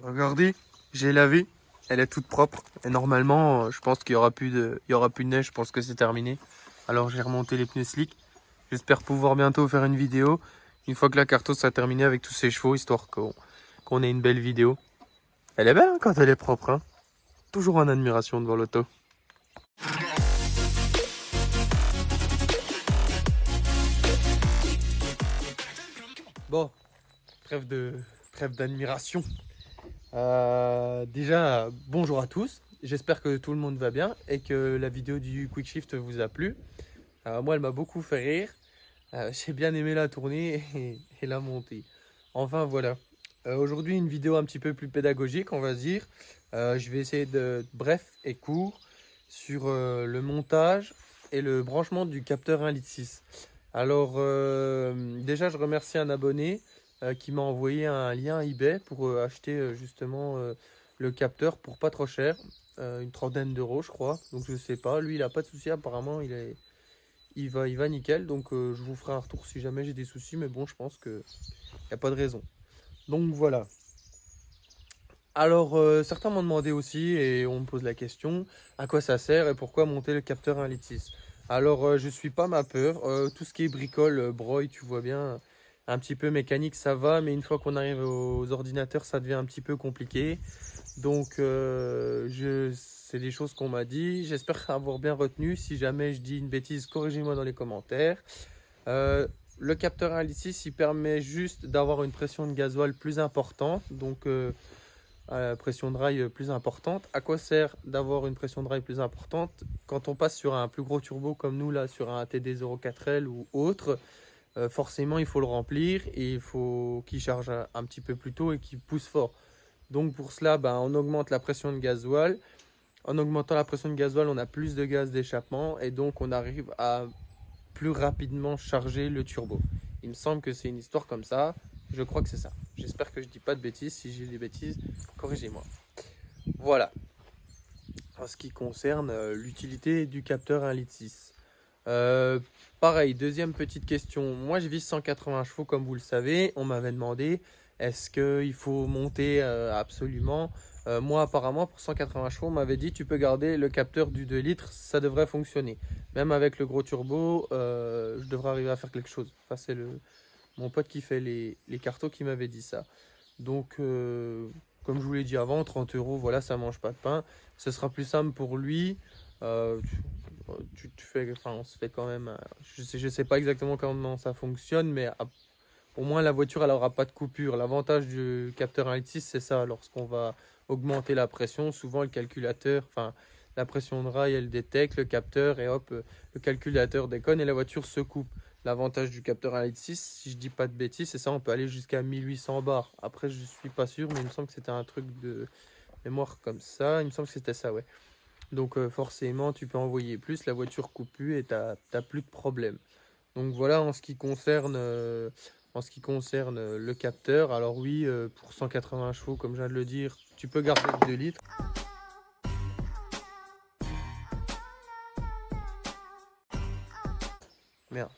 Regardez, j'ai lavé, elle est toute propre. Et normalement, je pense qu'il y aura plus de neige, je pense que c'est terminé. Alors j'ai remonté les pneus slick. J'espère pouvoir bientôt faire une vidéo, une fois que la carto sera terminée avec tous ses chevaux, histoire qu'on ait une belle vidéo. Elle est belle hein, quand elle est propre, hein. Toujours en admiration devant l'auto. Bon, trêve d'admiration. Déjà, bonjour à tous. J'espère que tout le monde va bien et que la vidéo du Quick Shift vous a plu. Moi, elle m'a beaucoup fait rire. J'ai bien aimé la tournée et la montée. Enfin, voilà. Aujourd'hui, une vidéo un petit peu plus pédagogique, on va dire. Je vais essayer de bref et court sur le montage et le branchement du capteur 1,6 litre. Alors, déjà, je remercie un abonné qui m'a envoyé un lien eBay pour acheter justement le capteur pour pas trop cher, une trentaine d'euros, je crois. Donc, je sais pas. Lui, il a pas de souci. Apparemment, il va nickel. Donc, je vous ferai un retour si jamais j'ai des soucis. Mais bon, je pense qu'il n'y a pas de raison. Donc, voilà. Alors, certains m'ont demandé aussi, et on me pose la question, à quoi ça sert et pourquoi monter le capteur 1,6 litre. Alors, je suis pas ma peur. Tout ce qui est bricole, broye, tu vois bien, un petit peu mécanique, ça va, mais une fois qu'on arrive aux ordinateurs, ça devient un petit peu compliqué. Donc, c'est des choses qu'on m'a dit. J'espère avoir bien retenu. Si jamais je dis une bêtise, corrigez-moi dans les commentaires. Euh, le capteur 1,6 litre, il permet juste d'avoir une pression de gasoil plus importante. Donc, pression de rail plus importante. À quoi sert d'avoir une pression de rail plus importante? Quand on passe sur un plus gros turbo comme nous là, sur un TD04L ou autre, forcément il faut le remplir et il faut qu'il charge un petit peu plus tôt et qu'il pousse fort. Donc pour cela, on augmente la pression de gasoil. En augmentant la pression de gasoil, on a plus de gaz d'échappement et donc on arrive à plus rapidement charger le turbo. Il me semble que c'est une histoire comme ça. Je crois que c'est ça. J'espère que je dis pas de bêtises. Si j'ai des bêtises, corrigez-moi. Voilà, en ce qui concerne l'utilité du capteur 1,6 litre. Pareil, deuxième petite question. Moi, je vise 180 chevaux, comme vous le savez. On m'avait demandé, est-ce qu'il faut monter absolument. Moi, apparemment, pour 180 chevaux, on m'avait dit, tu peux garder le capteur du 2 litres, ça devrait fonctionner. Même avec le gros turbo, je devrais arriver à faire quelque chose. Enfin, c'est mon pote qui fait les cartos qui m'avait dit ça. Donc, comme je vous l'ai dit avant, 30 euros, voilà, ça mange pas de pain. Ce sera plus simple pour lui. Euh, tu fais, enfin, on se fait quand même. Je sais pas exactement comment ça fonctionne, mais au moins la voiture, elle aura pas de coupure. L'avantage du capteur 1,6 litre, c'est ça. Lorsqu'on va augmenter la pression, souvent le calculateur, enfin, la pression de rail, elle détecte le capteur et hop, le calculateur déconne et la voiture se coupe. L'avantage du capteur 1,6 litre, si je dis pas de bêtises, c'est ça, on peut aller jusqu'à 1800 bars. Après, je suis pas sûr, mais il me semble que c'était un truc de mémoire comme ça. Il me semble que c'était ça, ouais. Donc forcément, tu peux envoyer plus, la voiture coupe plus et t'as plus de problème. Donc voilà en ce qui concerne le capteur. Alors oui, pour 180 chevaux, comme je viens de le dire, tu peux garder le 2 litres. Merde.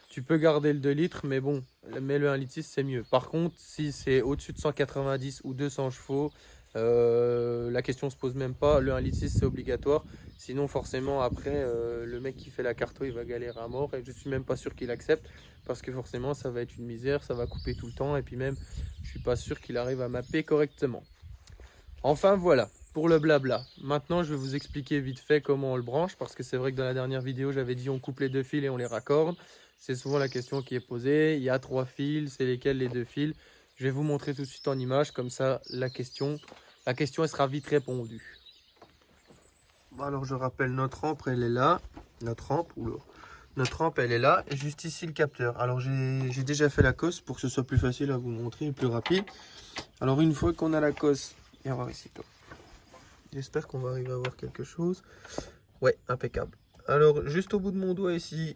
Tu peux garder le 2 litres, mais bon, mais le 1,6 litre c'est mieux. Par contre, si c'est au-dessus de 190 ou 200 chevaux, la question se pose même pas. Le 1,6 litre c'est obligatoire. Sinon, forcément, après, le mec qui fait la carto, il va galérer à mort. Et je suis même pas sûr qu'il accepte. Parce que forcément, ça va être une misère, ça va couper tout le temps. Et puis même, je suis pas sûr qu'il arrive à mapper correctement. Enfin, voilà. Pour le blabla. Maintenant, je vais vous expliquer vite fait comment on le branche. Parce que c'est vrai que dans la dernière vidéo, j'avais dit on coupe les deux fils et on les raccorde. C'est souvent la question qui est posée. Il y a 3 fils, c'est lesquels les 2 fils? Je vais vous montrer tout de suite en image, comme ça la question elle sera vite répondue. Alors je rappelle, notre rampe elle est là. Notre rampe elle est là, et juste ici le capteur. Alors j'ai déjà fait la cosse pour que ce soit plus facile à vous montrer et plus rapide. Alors une fois qu'on a la cosse, viens voir ici toi. J'espère qu'on va arriver à voir quelque chose. Ouais, impeccable. Alors juste au bout de mon doigt ici,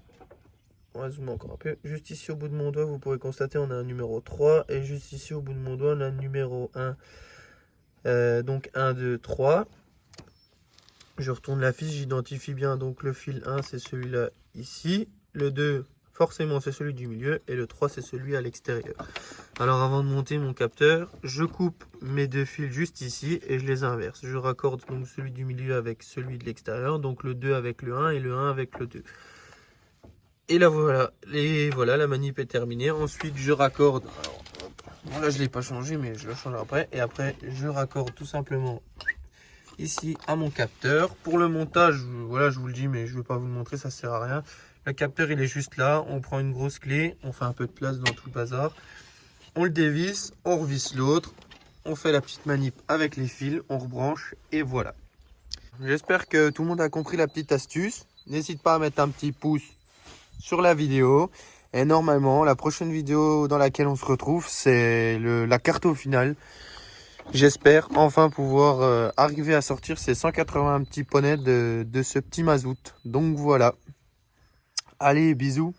on va zoomer encore un peu. Juste ici au bout de mon doigt, vous pourrez constater on a un numéro 3. Et juste ici au bout de mon doigt, on a un numéro 1. Donc 1, 2, 3. Je retourne la fiche, j'identifie bien. Donc le fil 1, c'est celui-là ici. Le 2, forcément c'est celui du milieu et le 3 c'est celui à l'extérieur. Alors avant de monter mon capteur, je coupe mes deux fils juste ici et je les inverse. Je raccorde donc celui du milieu avec celui de l'extérieur, donc le 2 avec le 1 et le 1 avec le 2. Et là voilà, la manip est terminée. Ensuite je raccorde, alors, hop, là je ne l'ai pas changé mais je le change après. Et après je raccorde tout simplement ici à mon capteur. Pour le montage, voilà, je vous le dis mais je ne veux pas vous le montrer, ça sert à rien. Le capteur il est juste là, on prend une grosse clé, on fait un peu de place dans tout le bazar. On le dévisse, on revisse l'autre, on fait la petite manip avec les fils, on rebranche et voilà. J'espère que tout le monde a compris la petite astuce. N'hésite pas à mettre un petit pouce sur la vidéo. Et normalement, la prochaine vidéo dans laquelle on se retrouve, c'est la carte au final. J'espère enfin pouvoir arriver à sortir ces 180 petits poneys de ce petit mazout. Donc voilà. Allez, bisous.